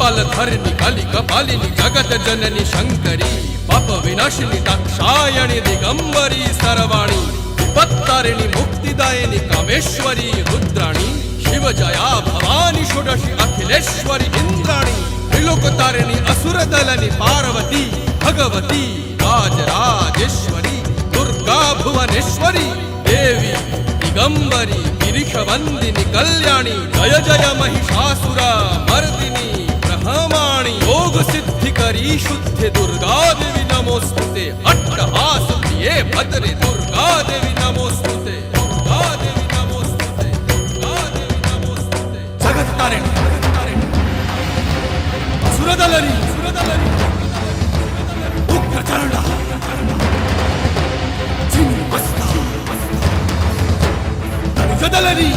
कपाल धरणी काली कपालिनी जगत जननी शंकरी पाप विनाशिनी दाक्षायणी दिगंबरी सर्वाणी विपत्तारिणी मुक्तिदायिनी कामेश्वरी रुद्राणी शिव जया भवानी षोडशी अखिलेश्वरी इंद्राणी त्रिलोकतारिणी असुरदलनी पार्वती भगवती राजराजेश्वरी दुर्गा भुवनेश्वरी देवी दिगंबरी गिरीशवंदिनी कल्याणी जय जय महिषासुर मर्दिनी ब्रह्माणी योग सिद्धिकरी शुद्धे दुर्गा देवी नमोस्तुते अट्टहास प्रिये भद्रे दुर्गा देवी नमोस्तुते दुर्गा देवी नमोस्तुते दुर्गा देवी नमोस्तुते जगत्तारिणी असुरदलनी उग्रचरण चिन्मस्ता धनुषदलनी